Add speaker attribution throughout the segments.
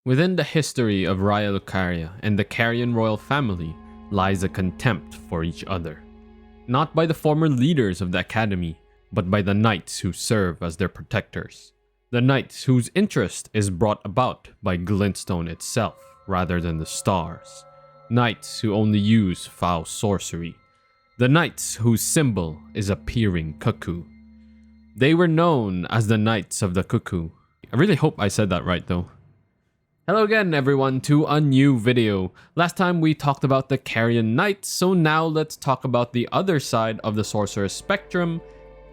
Speaker 1: Within the history of Raya Lucaria and the Carian royal family lies a contempt for each other. Not by the former leaders of the academy, but by the knights who serve as their protectors. The knights whose interest is brought about by glintstone itself rather than the stars. Knights who only use foul sorcery. The knights whose symbol is a peering cuckoo. They were known as the Knights of the Cuckoo. I really hope I said that right though. Hello again everyone to a new video. Last time we talked about the Carian Knights, so now let's talk about the other side of the sorcerer's spectrum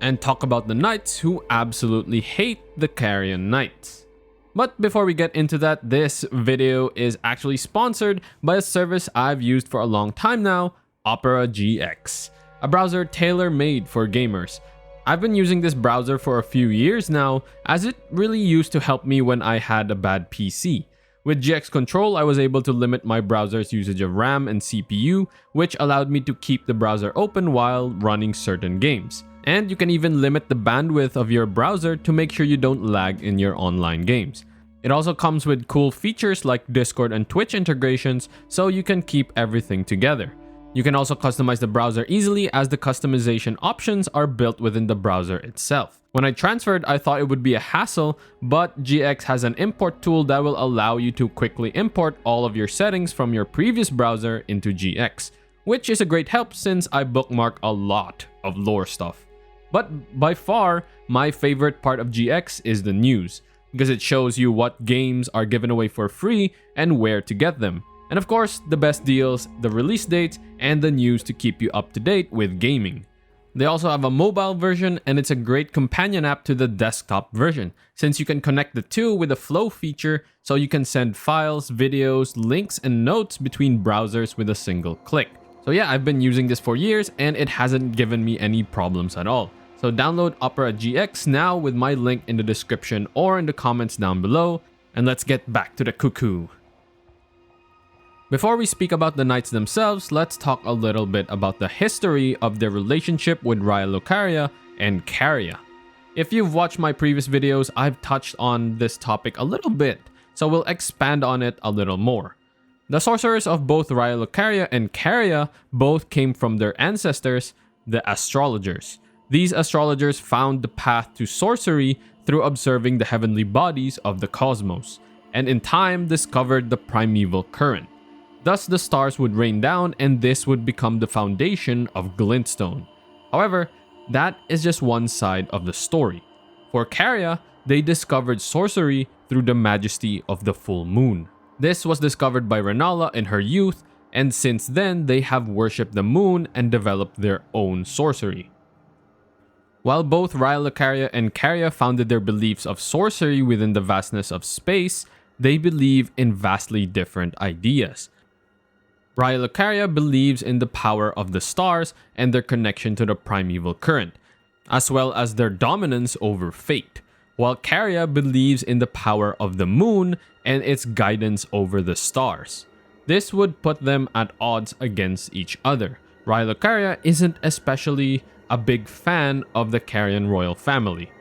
Speaker 1: and talk about the knights who absolutely hate the Carian Knights. But before we get into that, this video is actually sponsored by a service I've used for a long time now, Opera GX, a browser tailor-made for gamers. I've been using this browser for a few years now, as it really used to help me when I had a bad PC. With GX Control, I was able to limit my browser's usage of RAM and CPU, which allowed me to keep the browser open while running certain games. And you can even limit the bandwidth of your browser to make sure you don't lag in your online games. It also comes with cool features like Discord and Twitch integrations, so you can keep everything together. You can also customize the browser easily as the customization options are built within the browser itself. When I transferred, I thought it would be a hassle, but GX has an import tool that will allow you to quickly import all of your settings from your previous browser into GX, which is a great help since I bookmark a lot of lore stuff. But by far, my favorite part of GX is the news, because it shows you what games are given away for free and where to get them. And of course, the best deals, the release dates, and the news to keep you up to date with gaming. They also have a mobile version, and it's a great companion app to the desktop version, since you can connect the two with a flow feature so you can send files, videos, links, and notes between browsers with a single click. So yeah, I've been using this for years and it hasn't given me any problems at all. So download Opera GX now with my link in the description or in the comments down below, and let's get back to the Cuckoo. Before we speak about the knights themselves, let's talk a little bit about the history of their relationship with Raya Lucaria and Caria. If you've watched my previous videos, I've touched on this topic a little bit, so we'll expand on it a little more. The sorcerers of both Raya Lucaria and Caria both came from their ancestors, the Astrologers. These astrologers found the path to sorcery through observing the heavenly bodies of the cosmos, and in time discovered the primeval current. Thus, the stars would rain down and this would become the foundation of glintstone. However, that is just one side of the story. For Caria, they discovered sorcery through the majesty of the full moon. This was discovered by Rennala in her youth, and since then they have worshipped the moon and developed their own sorcery. While both Raya Lucaria and Caria founded their beliefs of sorcery within the vastness of space, they believe in vastly different ideas. Raya Lucaria believes in the power of the stars and their connection to the primeval current, as well as their dominance over fate, while Caria believes in the power of the moon and its guidance over the stars. This would put them at odds against each other. Raya Lucaria isn't especially a big fan of the Carian royal family.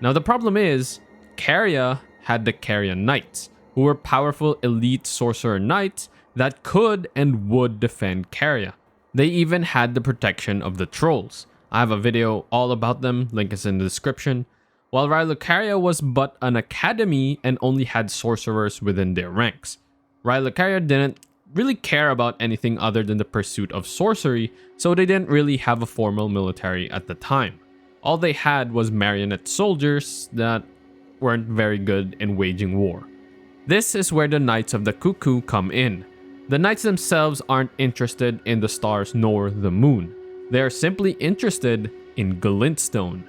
Speaker 1: Now the problem is, Caria had the Carian Knights, who were powerful elite sorcerer knights that could and would defend Caria. They even had the protection of the trolls. I have a video all about them, link is in the description. While Raya Lucaria was but an academy and only had sorcerers within their ranks. Raya Lucaria didn't really care about anything other than the pursuit of sorcery, so they didn't really have a formal military at the time. All they had was marionette soldiers that weren't very good in waging war. This is where the Knights of the Cuckoo come in. The knights themselves aren't interested in the stars nor the moon. They are simply interested in glintstone.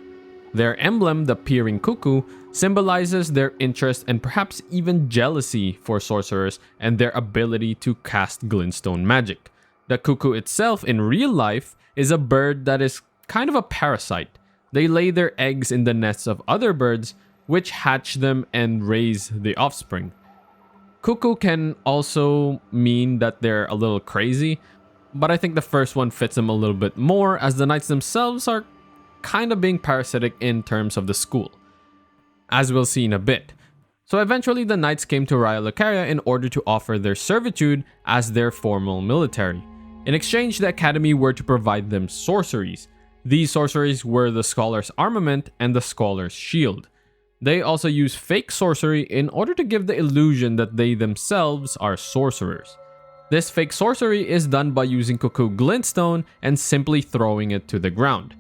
Speaker 1: Their emblem, the peering cuckoo, symbolizes their interest and perhaps even jealousy for sorcerers and their ability to cast glintstone magic. The cuckoo itself in real life is a bird that is kind of a parasite. They lay their eggs in the nests of other birds, which hatch them and raise the offspring. Cuckoo can also mean that they're a little crazy, but I think the first one fits them a little bit more as the knights themselves are kind of being parasitic in terms of the school, as we'll see in a bit. So eventually the knights came to Raya Lucaria in order to offer their servitude as their formal military. In exchange, the academy were to provide them sorceries. These sorceries were the scholar's armament and the scholar's shield. They also use fake sorcery in order to give the illusion that they themselves are sorcerers. This fake sorcery is done by using Cuckoo glintstone and simply throwing it to the ground,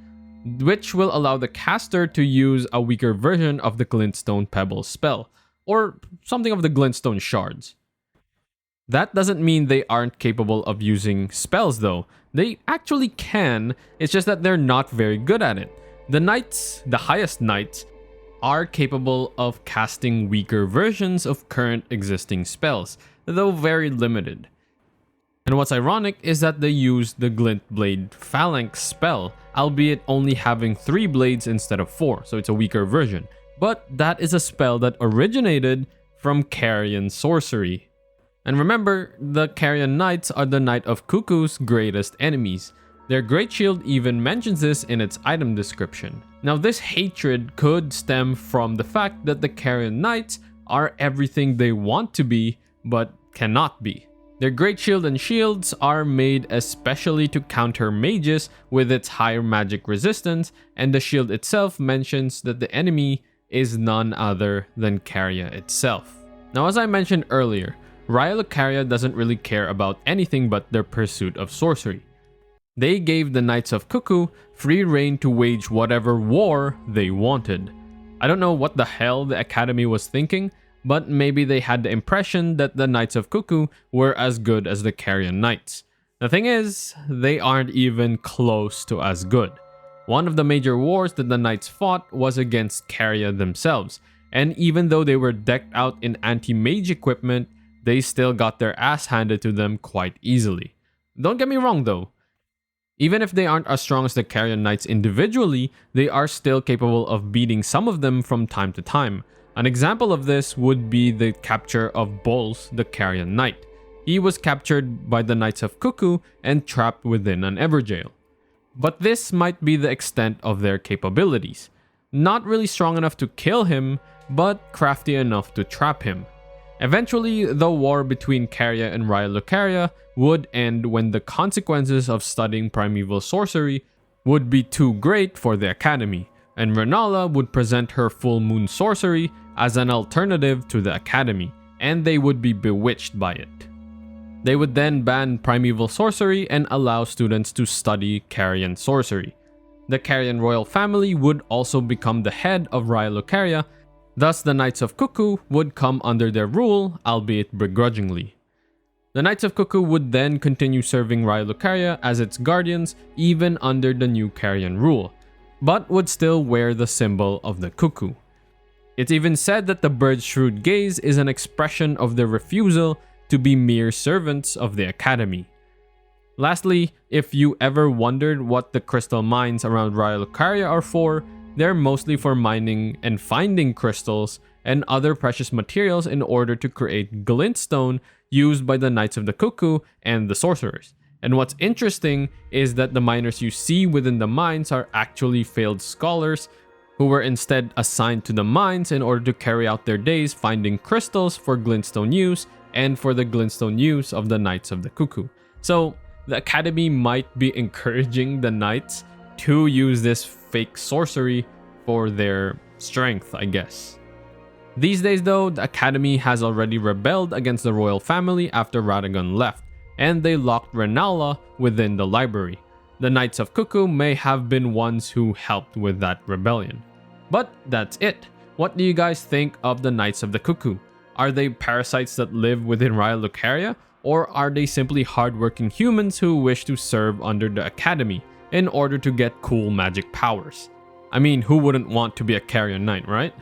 Speaker 1: which will allow the caster to use a weaker version of the glintstone pebble spell, or something of the glintstone shards. That doesn't mean they aren't capable of using spells though. They actually can, it's just that they're not very good at it. The knights, the highest knights, are capable of casting weaker versions of current existing spells, though very limited. And what's ironic is that they use the Glint Blade Phalanx spell, albeit only having 3 blades instead of 4, so it's a weaker version. But that is a spell that originated from Carian sorcery. And remember, the Carian Knights are the Knight of Cuckoo's greatest enemies. Their Great Shield even mentions this in its item description. Now this hatred could stem from the fact that the Carian Knights are everything they want to be, but cannot be. Their Great Shield and shields are made especially to counter mages with its higher magic resistance, and the shield itself mentions that the enemy is none other than Caria itself. Now as I mentioned earlier, Raya Lucaria doesn't really care about anything but their pursuit of sorcery. They gave the Knights of Cuckoo free reign to wage whatever war they wanted. I don't know what the hell the Academy was thinking, but maybe they had the impression that the Knights of Cuckoo were as good as the Carian Knights. The thing is, they aren't even close to as good. One of the major wars that the Knights fought was against Caria themselves, and even though they were decked out in anti-mage equipment, they still got their ass handed to them quite easily. Don't get me wrong though, even if they aren't as strong as the Carian Knights individually, they are still capable of beating some of them from time to time. An example of this would be the capture of Bols, the Carian Knight. He was captured by the Knights of Cuckoo and trapped within an Everjail. But this might be the extent of their capabilities. Not really strong enough to kill him, but crafty enough to trap him. Eventually, the war between Caria and Raya Lucaria would end when the consequences of studying primeval sorcery would be too great for the Academy, and Rennala would present her full moon sorcery as an alternative to the Academy, and they would be bewitched by it. They would then ban primeval sorcery and allow students to study Carian sorcery. The Carian royal family would also become the head of Raya Lucaria. Thus, the Knights of Cuckoo would come under their rule, albeit begrudgingly. The Knights of Cuckoo would then continue serving Raya Lucaria as its guardians even under the new Carian rule, but would still wear the symbol of the cuckoo. It's even said that the bird's shrewd gaze is an expression of their refusal to be mere servants of the Academy. Lastly, if you ever wondered what the crystal mines around Raya Lucaria are for, they're mostly for mining and finding crystals and other precious materials in order to create glintstone used by the Knights of the Cuckoo and the sorcerers. And what's interesting is that the miners you see within the mines are actually failed scholars who were instead assigned to the mines in order to carry out their days finding crystals for glintstone use and for the glintstone use of the Knights of the Cuckoo. So the Academy might be encouraging the Knights to use this fake sorcery for their strength, I guess. These days though, the Academy has already rebelled against the royal family after Radagon left, and they locked Rennala within the library. The Knights of Cuckoo may have been ones who helped with that rebellion. But that's it. What do you guys think of the Knights of the Cuckoo? Are they parasites that live within Raya Lucaria, or are they simply hardworking humans who wish to serve under the Academy in order to get cool magic powers? I mean, who wouldn't want to be a Carian Knight, right?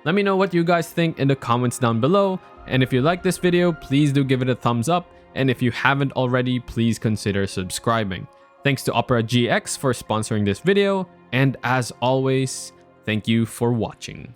Speaker 1: Let me know what you guys think in the comments down below, and if you like this video, please do give it a thumbs up, and if you haven't already, please consider subscribing. Thanks to Opera GX for sponsoring this video, and as always, thank you for watching.